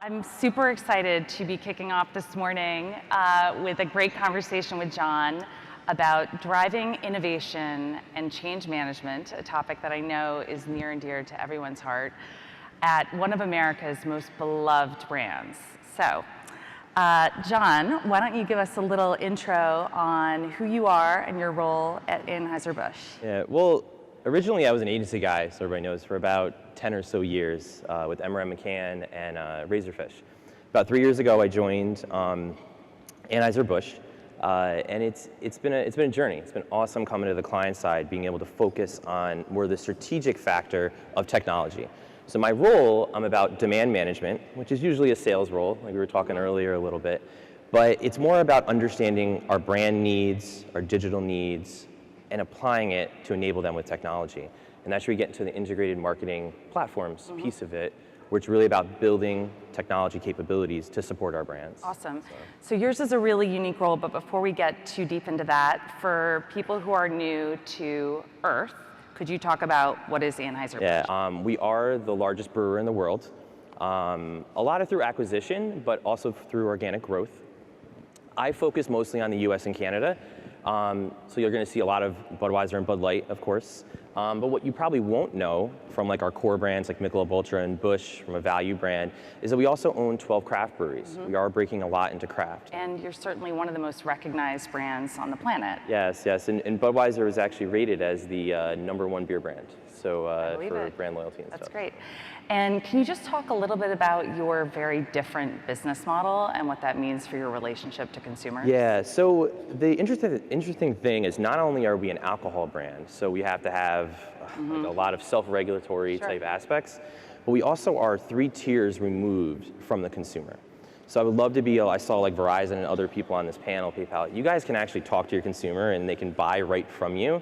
I'm super excited to be kicking off this morning with a great conversation with John about driving innovation and change management, a topic that I know is near and dear to everyone's heart, at one of America's most beloved brands. So, John, why don't you give us a little intro on who you are and your role at Anheuser-Busch? Yeah, well, originally I was an agency guy, so everybody knows, for about 10 or so years with MRM McCann and Razorfish. About 3 years ago, I joined Anheuser-Busch, and it's been a journey. It's been awesome coming to the client side, being able to focus on more the strategic factor of technology. So my role, I'm about demand management, which is usually a sales role, like we were talking earlier a little bit, but it's more about understanding our brand needs, our digital needs, and applying it to enable them with technology. And that's where we get into the integrated marketing platforms piece of it, where it's really about building technology capabilities to support our brands. Awesome. So yours is a really unique role, but before we get too deep into that, for people who are new to Earth, could you talk about what is Anheuser-Busch? Yeah, we are the largest brewer in the world. A lot of through acquisition, but also through organic growth. I focus mostly on the US and Canada. So you're going to see a lot of Budweiser and Bud Light, of course. But what you probably won't know from like our core brands like Michelob Ultra and Busch from a value brand is that we also own 12 craft breweries. We are breaking a lot into craft. And you're certainly one of the most recognized brands on the planet. Yes, yes. And Budweiser is actually rated as the #1 beer brand. So for brand loyalty and stuff. That's great. And can you just talk a little bit about your very different business model and what that means for your relationship to consumers? Yeah, so the interesting thing is not only are we an alcohol brand, so we have to have like a lot of self-regulatory type aspects, but we also are 3 tiers removed from the consumer. So I would love to be, I saw like Verizon and other people on this panel, PayPal, you guys can actually talk to your consumer and they can buy right from you.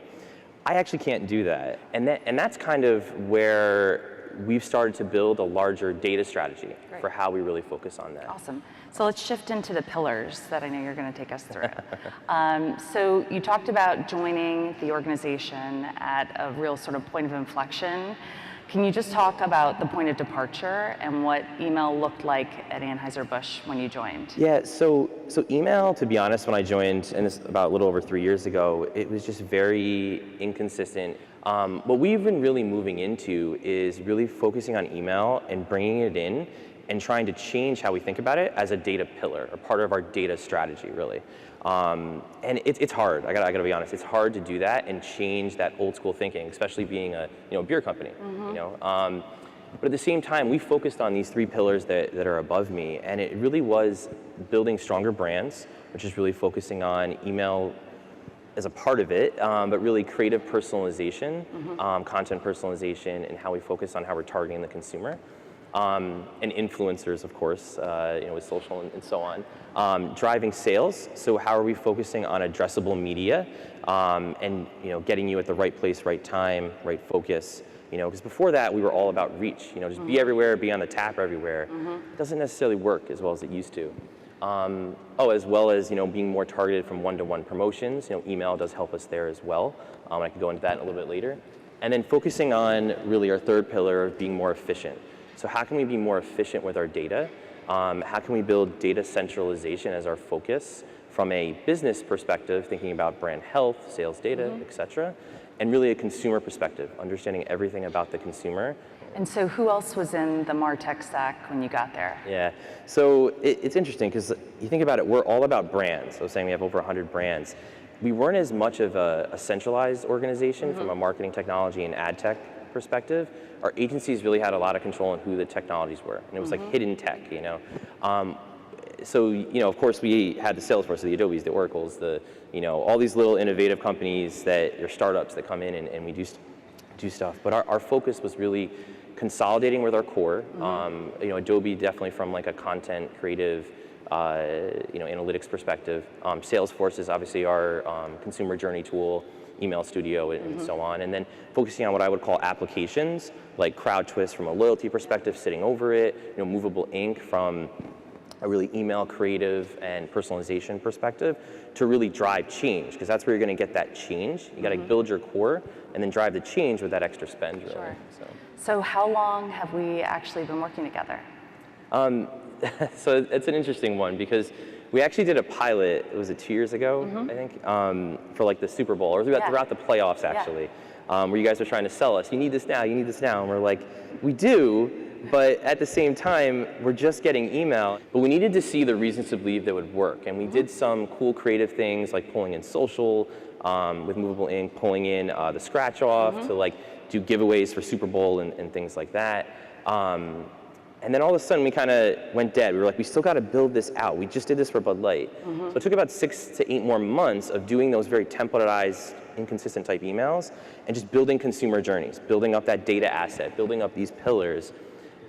I actually can't do that. And that's kind of where we've started to build a larger data strategy for how we really focus on that. Awesome. So let's shift into the pillars that I know you're going to take us through. So you talked about joining the organization at a real sort of point of inflection. Can you just talk about the point of departure and what email looked like at Anheuser-Busch when you joined? Yeah, so email, to be honest, when I joined, and this about a little over 3 years ago, it was just very inconsistent. What we've been really moving into is really focusing on email and bringing it in and trying to change how we think about it as a data pillar, or part of our data strategy, really. And it's hard. I gotta be honest. It's hard to do that and change that old school thinking, especially being a beer company. But at the same time, we focused on these 3 pillars that are above me, and it really was building stronger brands, which is really focusing on email as a part of it, but really creative personalization, content personalization, and how we focus on how we're targeting the consumer. And influencers, of course, with social and so on. Driving sales, so how are we focusing on addressable media and getting you at the right place, right time, right focus. Because before that we were all about reach. Just be everywhere, be on the tap everywhere. It doesn't necessarily work as well as it used to. As well as being more targeted from one-to-one promotions. Email does help us there as well. I could go into that a little bit later. And then focusing on really our 3rd pillar of being more efficient. So how can we be more efficient with our data? How can we build data centralization as our focus from a business perspective, thinking about brand health, sales data, et cetera, and really a consumer perspective, understanding everything about the consumer. And so who else was in the MarTech stack when you got there? Yeah, so it's interesting because you think about it, we're all about brands. I was saying we have over 100 brands. We weren't as much of a centralized organization from a marketing technology and ad tech perspective. Our agencies really had a lot of control on who the technologies were, and it was like hidden tech, So, of course, we had the Salesforce, the Adobes, the Oracles, all these little innovative companies that are startups that come in and we do stuff. But our focus was really consolidating with our core. Adobe definitely from like a content creative, analytics perspective. Salesforce is obviously our consumer journey tool. Email Studio and so on, and then focusing on what I would call applications like CrowdTwist from a loyalty perspective, sitting over it, Movable Ink from a really email creative and personalization perspective to really drive change, because that's where you're going to get that change. You got to build your core and then drive the change with that extra spend. Really. Sure. So how long have we actually been working together? So it's an interesting one because we actually did a pilot, was it 2 years ago, I think, for like the Super Bowl, or throughout the playoffs actually, where you guys were trying to sell us, you need this now, and we're like, we do, but at the same time, we're just getting email. But we needed to see the reasons to believe that would work, and we did some cool creative things like pulling in social with Movable Ink, pulling in the scratch off to like do giveaways for Super Bowl and things like that. And then all of a sudden we kind of went dead. We were like, we still got to build this out. We just did this for Bud Light. So it took about 6 to 8 more months of doing those very templatized, inconsistent type emails and just building consumer journeys, building up that data asset, building up these pillars.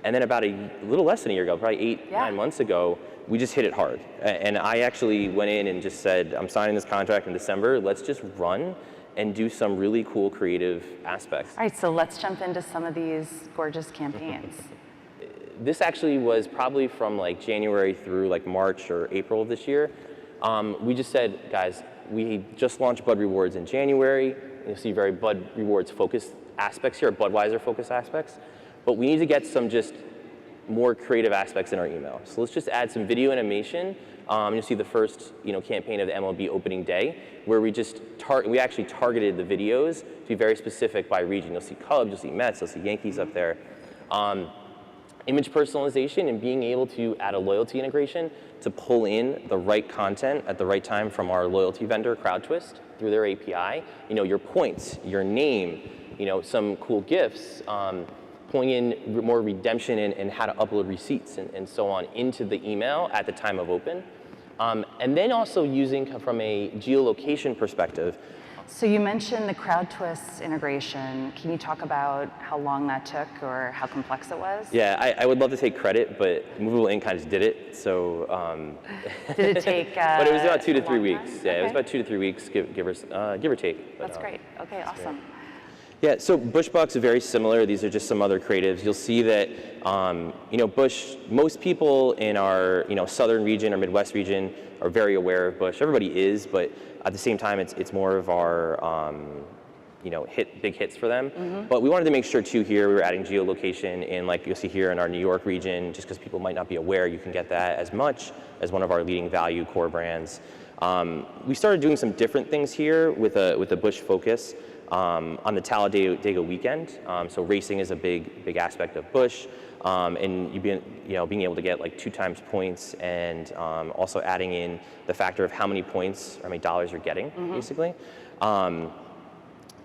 And then about a little less than a year ago, probably 8, 9 months ago, we just hit it hard. And I actually went in and just said, I'm signing this contract in December. Let's just run and do some really cool creative aspects. All right, so let's jump into some of these gorgeous campaigns. This actually was probably from like January through like March or April of this year. We just said, guys, we just launched Bud Rewards in January. You'll see very Bud Rewards focused aspects here, Budweiser focused aspects. But we need to get some just more creative aspects in our email. So let's just add some video animation. You'll see the first campaign of the MLB opening day, where we actually targeted the videos to be very specific by region. You'll see Cubs, you'll see Mets, you'll see Yankees up there. Image personalization and being able to add a loyalty integration to pull in the right content at the right time from our loyalty vendor, CrowdTwist, through their API. Your points, your name, some cool gifts, pulling in more redemption and how to upload receipts and so on into the email at the time of open. And then also using from a geolocation perspective. So you mentioned the CrowdTwist integration. Can you talk about how long that took or how complex it was? Yeah, I would love to take credit, but Movable Ink kind of just did it. So did it take? But it was about 2 to 3 weeks. Time? Yeah, it was about 2 to 3 weeks, give or take. But, That's great. Okay, awesome. Great. Yeah, so Busch Bucks are very similar. These are just some other creatives. You'll see that Busch. Most people in our southern region or Midwest region are very aware of Busch. Everybody is, but at the same time, it's more of our big hits for them. But we wanted to make sure too here we were adding geolocation in, like you'll see here in our New York region, just because people might not be aware, you can get that as much as one of our leading value core brands. We started doing some different things here with a Busch focus. On the Talladega weekend, so racing is a big aspect of Busch, and being able to get like 2 times points, and also adding in the factor of how many points or how many dollars you're getting, basically. And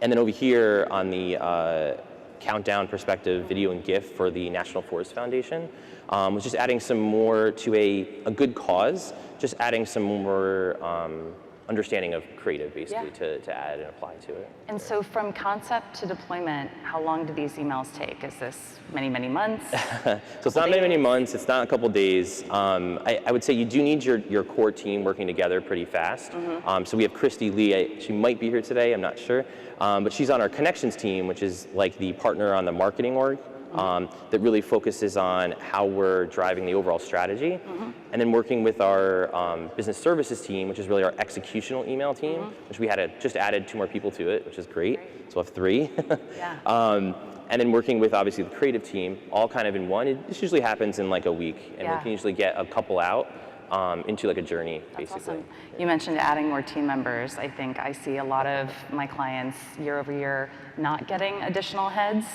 then over here on the countdown perspective, video and GIF for the National Forest Foundation, was just adding some more to a good cause, just adding some more understanding of creative, basically, to add and apply to it. And so from concept to deployment, how long do these emails take? Is this many months? So it's not many months, it's not a couple days. I would say you do need your core team working together pretty fast. So we have Christy Lee, she might be here today, I'm not sure. But she's on our connections team, which is like the partner on the marketing org. That really focuses on how we're driving the overall strategy. And then working with our business services team, which is really our executional email team, which we had just added 2 more people to it, which is great. So we'll have 3. And then working with obviously the creative team, all kind of in one. This usually happens in like a week, and we can usually get a couple out into like a journey, basically. That's awesome. You mentioned adding more team members. I think I see a lot of my clients year over year not getting additional heads,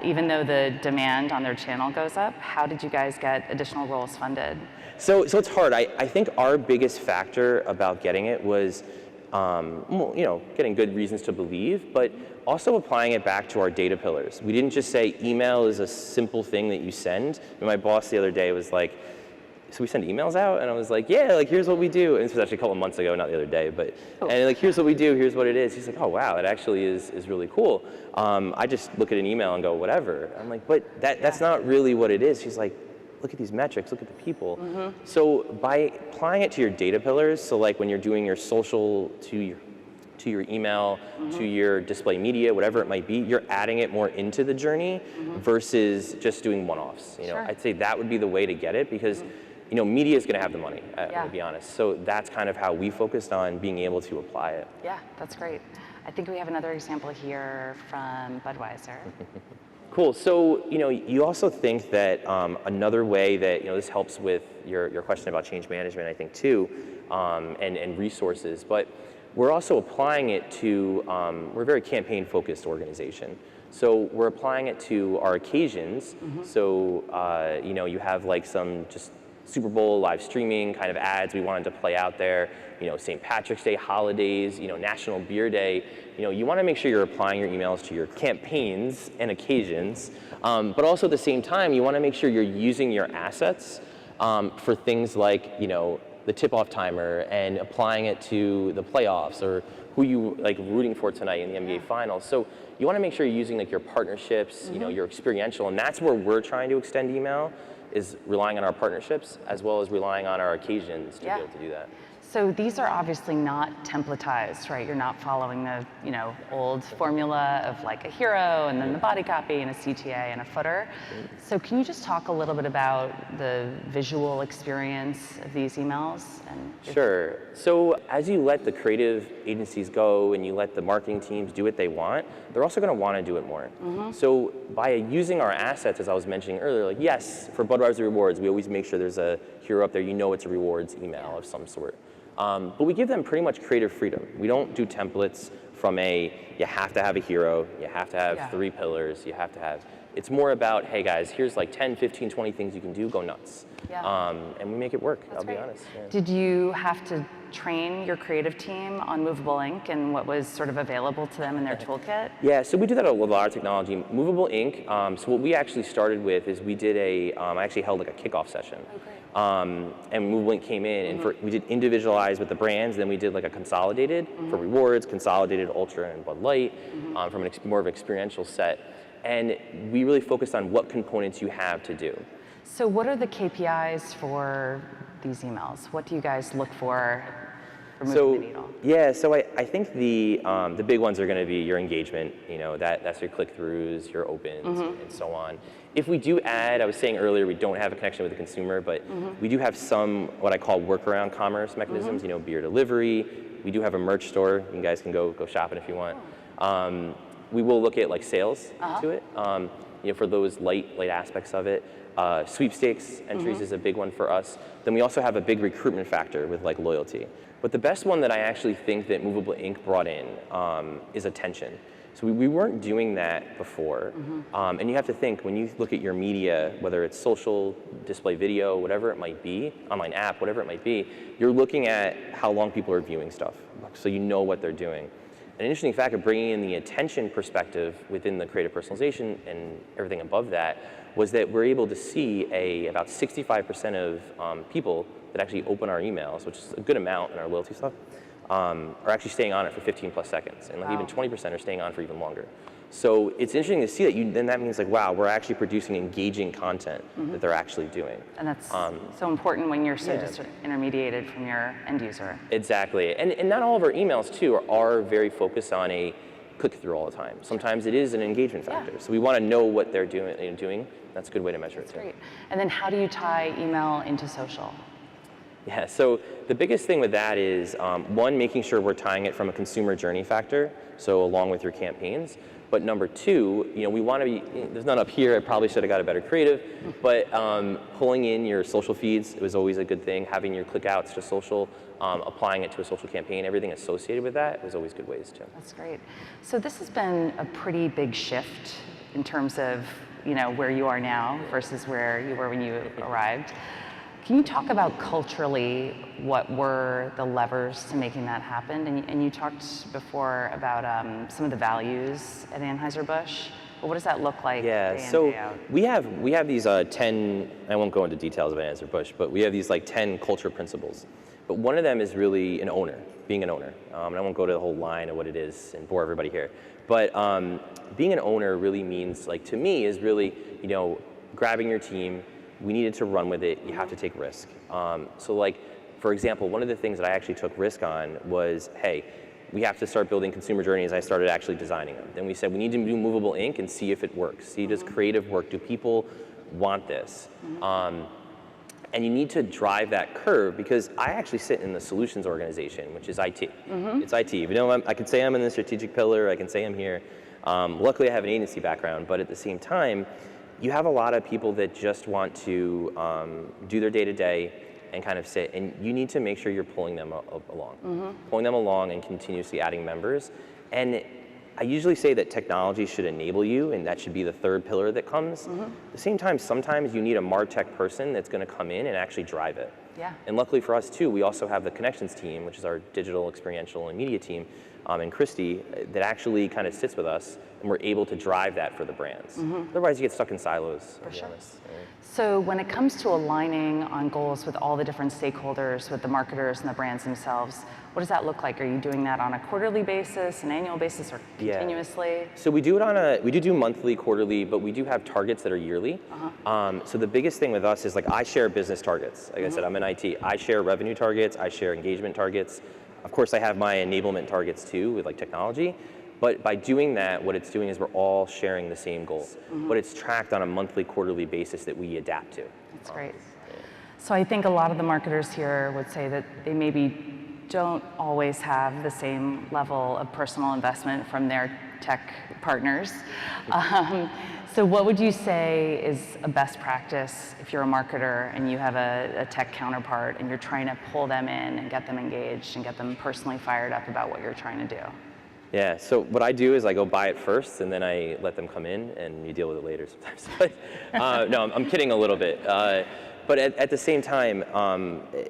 even though the demand on their channel goes up. How did you guys get additional roles funded? So it's hard. I think our biggest factor about getting it was, getting good reasons to believe, but also applying it back to our data pillars. We didn't just say email is a simple thing that you send. And my boss the other day was like, so we send emails out? And I was like, yeah, like here's what we do. And this was actually a couple months ago, not the other day, but, and like, here's what we do, here's what it is. He's like, oh wow, it actually is really cool. I just look at an email and go, whatever. I'm like, but that's not really what it is. She's like, look at these metrics, look at the people. So by applying it to your data pillars, so like when you're doing your social to your email, to your display media, whatever it might be, you're adding it more into the journey versus just doing one-offs. I'd say that would be the way to get it, because media is going to have the money, to be honest. So that's kind of how we focused on being able to apply it. Yeah, that's great. I think we have another example here from Budweiser. Cool. So, you also think that another way that, this helps with your question about change management, I think too, and resources, but we're also applying it to, we're a very campaign focused organization. So we're applying it to our occasions. So, you have like some just Super Bowl live streaming kind of ads we wanted to play out there, St. Patrick's Day, holidays, National Beer Day. You want to make sure you're applying your emails to your campaigns and occasions, but also at the same time, you want to make sure you're using your assets for things like, the tip-off timer and applying it to the playoffs or who you like rooting for tonight in the NBA Finals. So you want to make sure you're using like your partnerships, your experiential, and that's where we're trying to extend email, is relying on our partnerships as well as relying on our occasions to be able to do that. So these are obviously not templatized, right? You're not following the, old formula of like a hero and then the body copy and a CTA and a footer. So can you just talk a little bit about the visual experience of these emails? Sure. So as you let the creative agencies go and you let the marketing teams do what they want, they're also going to want to do it more. So by using our assets, as I was mentioning earlier, like yes, for Budweiser Rewards, we always make sure there's a hero up there. It's a rewards email of some sort. But we give them pretty much creative freedom. We don't do templates from you have to have a hero, you have to have 3 pillars, you have to have, it's more about, hey guys, here's like 10, 15, 20 things you can do, go nuts. And we make it work, I'll be honest. Did you have to train your creative team on Movable Ink and what was sort of available to them in their toolkit? Yeah, so we do that with a lot of technology. Movable Ink, so what we actually started with is we did I actually held like a kickoff session. And Movable Ink came in and we did individualized with the brands, then we did like a consolidated for rewards, consolidated Ultra and Bud Light from more of an experiential set. And we really focused on what components you have to do. So what are the KPIs for these emails? What do you guys look for moving the needle? Yeah, so I think the big ones are going to be your engagement. That's your click-throughs, your opens, and so on. If we do add, I was saying earlier, we don't have a connection with the consumer, but we do have some what I call workaround commerce mechanisms. Beer delivery. We do have a merch store. You guys can go shopping if you want. We will look at like sales to it. For those light aspects of it. Sweepstakes entries is a big one for us. Then we also have a big recruitment factor with like loyalty. But the best one that I actually think that Movable Ink brought in is attention. So we weren't doing that before. And you have to think, when you look at your media, whether it's social, display video, whatever it might be, online app, whatever it might be, you're looking at how long people are viewing stuff. So you know what they're doing. An interesting fact of bringing in the attention perspective within the creative personalization and everything above that was that we're able to see about 65% of people that actually open our emails, which is a good amount in our loyalty stuff, are actually staying on it for 15 plus seconds. And like even 20% are staying on for even longer. So it's interesting to see that then that means like, wow, we're actually producing engaging content that they're actually doing. And that's so important when you're so intermediated from your end user. Exactly. And not all of our emails too are very focused on a click-through all the time. Sometimes it is an engagement factor. So we want to know what they're doing. That's a good way to measure it too. Great. And then how do you tie email into social? Yeah, so the biggest thing with that is, one, making sure we're tying it from a consumer journey factor, so along with your campaigns. But number two, we want to be, there's none up here, I probably should have got a better creative, but pulling in your social feeds, it was always a good thing. Having your click outs to social, applying it to a social campaign, everything associated with that was always good ways too. That's great. So this has been a pretty big shift in terms of, where you are now versus where you were when you arrived. Can you talk about culturally what were the levers to making that happen? And you talked before about some of the values at Anheuser-Busch. Well, what does that look like day in, day out? we have these 10, I won't go into details of Anheuser-Busch, but we have these like 10 culture principles. But one of them is really being an owner. And I won't go to the whole line of what it is and bore everybody here. But being an owner really means, like to me, is really, grabbing your team. We needed to run with it. You have to take risk. So like, for example, one of the things that I actually took risk on was, hey, we have to start building consumer journeys. I started actually designing them. Then we said we need to do Movable Ink and see if it works. See, does creative work? Do people want this? And you need to drive that curve, because I actually sit in the solutions organization, which is IT. It's IT. I can say I'm in the strategic pillar. I can say I'm here. Luckily, I have an agency background, but at the same time, you have a lot of people that just want to do their day-to-day and kind of sit, and you need to make sure you're pulling them along. Pulling them along and continuously adding members. And I usually say that technology should enable you, and that should be the third pillar that comes. At the same time, sometimes you need a MarTech person that's gonna come in and actually drive it. Yeah. And luckily for us too, we also have the connections team, which is our digital, experiential, and media team, and Christy, that actually kind of sits with us, and we're able to drive that for the brands. Otherwise, you get stuck in silos, to be honest. So when it comes to aligning on goals with all the different stakeholders, with the marketers and the brands themselves, what does that look like? Are you doing that on a quarterly basis, an annual basis, or continuously? So we do it we do monthly, quarterly, but we do have targets that are yearly. So the biggest thing with us is like I share business targets. Like I said, I'm in IT. I share revenue targets, I share engagement targets. Of course, I have my enablement targets too with like technology. But by doing that, what it's doing is we're all sharing the same goals. But it's tracked on a monthly, quarterly basis that we adapt to. That's great. So I think a lot of the marketers here would say that they maybe don't always have the same level of personal investment from their tech partners. So what would you say is a best practice if you're a marketer and you have a tech counterpart and you're trying to pull them in and get them engaged and get them personally fired up about what you're trying to do? Yeah, so what I do is I go buy it first and then I let them come in and you deal with it later sometimes. But, no, I'm kidding a little bit. But at the same time,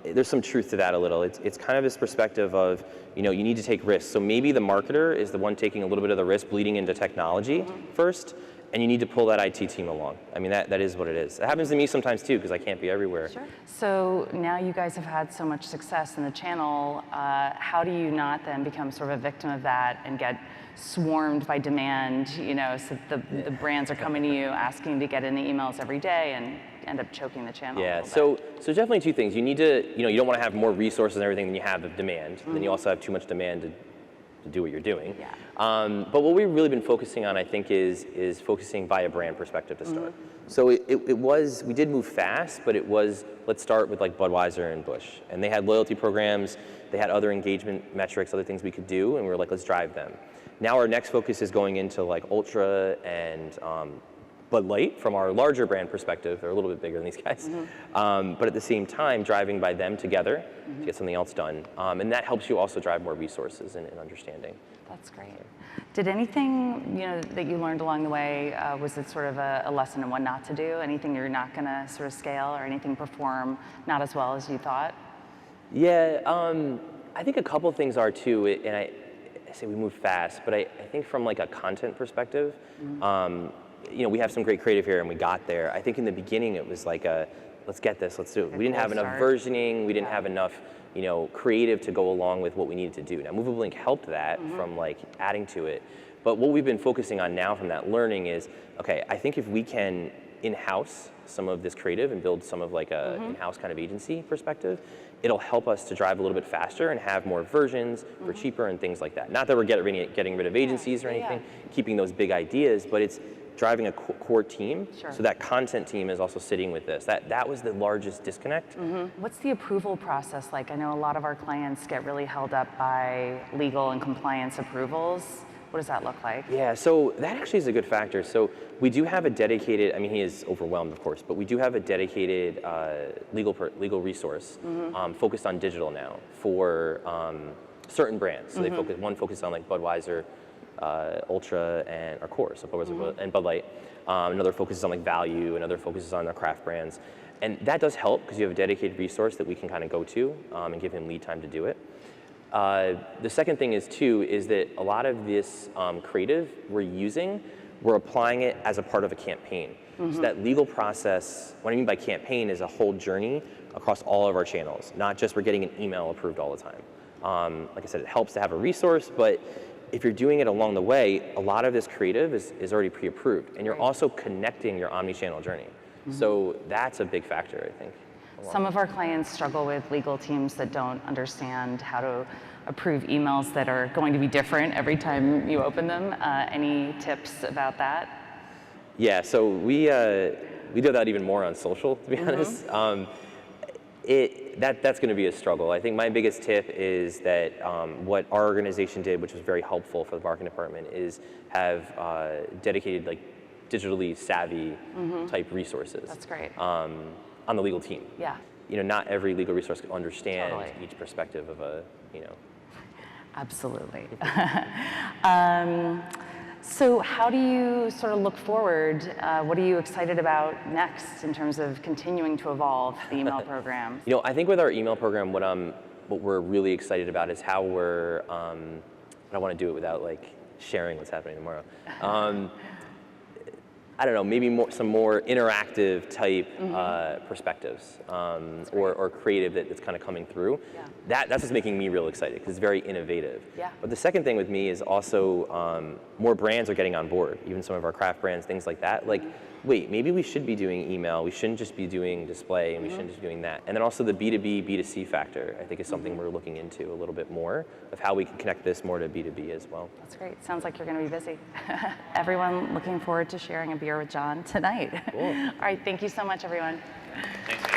there's some truth to that a little. It's kind of this perspective of, you need to take risks. So maybe the marketer is the one taking a little bit of the risk bleeding into technology first, and you need to pull that IT team along. I mean, that is what it is. It happens to me sometimes too, because I can't be everywhere. Sure. So now you guys have had so much success in the channel, how do you not then become sort of a victim of that and get swarmed by demand, so the brands are coming to you asking to get in the emails every day and end up choking the channel? Yeah, so definitely two things. You need to, you don't want to have more resources and everything than you have of demand. And then you also have too much demand to do what you're doing. Yeah. But what we've really been focusing on, I think, is focusing by a brand perspective to start. So we did move fast, but it was, let's start with like Budweiser and Busch. And they had loyalty programs, they had other engagement metrics, other things we could do, and we were like, let's drive them. Now our next focus is going into like Ultra and Bud Light from our larger brand perspective. They're a little bit bigger than these guys. But at the same time, driving by them together to get something else done. And that helps you also drive more resources and understanding. That's great. Did anything that you learned along the way, was it sort of a lesson in what not to do? Anything you're not going to sort of scale or anything perform not as well as you thought? Yeah, I think a couple things are too, and I say we move fast, but I think from like a content perspective, we have some great creative here and we got there. I think in the beginning it was like let's get this, let's do it. We didn't have enough versioning, we didn't have enough creative to go along with what we needed to do. Now Movable Ink helped that from like adding to it, but what we've been focusing on now from that learning is, okay, I think if we can in-house some of this creative and build some of like a in-house kind of agency perspective, it'll help us to drive a little bit faster and have more versions for cheaper and things like that. Not that we're getting rid of agencies or anything, keeping those big ideas, but it's driving a core team, so that content team is also sitting with this. That was the largest disconnect. What's the approval process like? I know a lot of our clients get really held up by legal and compliance approvals. What does that look like? Yeah, so that actually is a good factor. So we do have a dedicated, he is overwhelmed of course, but we do have a dedicated legal resource focused on digital now for certain brands. So they one focused on like Budweiser, Ultra, and our core, so Budweiser and Bud Light. Another focuses on like value, another focuses on our craft brands. And that does help because you have a dedicated resource that we can kind of go to and give him lead time to do it. The second thing is that a lot of this creative we're applying it as a part of a campaign. So that legal process, what I mean by campaign is a whole journey across all of our channels, not just we're getting an email approved all the time. Like I said, it helps to have a resource, but if you're doing it along the way, a lot of this creative is already pre-approved, and you're also connecting your omni-channel journey. So that's a big factor, I think. Some of our clients struggle with legal teams that don't understand how to approve emails that are going to be different every time you open them. Any tips about that? Yeah, so we do that even more on social, to be honest. That's going to be a struggle. I think my biggest tip is that what our organization did, which was very helpful for the marketing department, is have dedicated like digitally savvy type resources. That's great. On the legal team. Yeah. You know, not every legal resource can understand Totally. each perspective of a, you know. Absolutely. So how do you sort of look forward? What are you excited about next in terms of continuing to evolve the email program? You know, I think with our email program, what we're really excited about is how we're, I don't want to do it without like sharing what's happening tomorrow. I don't know, maybe some more interactive type perspectives or creative that's kind of coming through. Yeah. That's what's making me real excited because it's very innovative. Yeah. But the second thing with me is also more brands are getting on board, even some of our craft brands, things like that. Like, wait, maybe we should be doing email, we shouldn't just be doing display, and we shouldn't just be doing that. And then also the B2B, B2C factor, I think is something we're looking into a little bit more of how we can connect this more to B2B as well. That's great. Sounds like you're going to be busy. Everyone looking forward to sharing a beer with John tonight. Cool. All right, thank you so much, everyone. Thanks.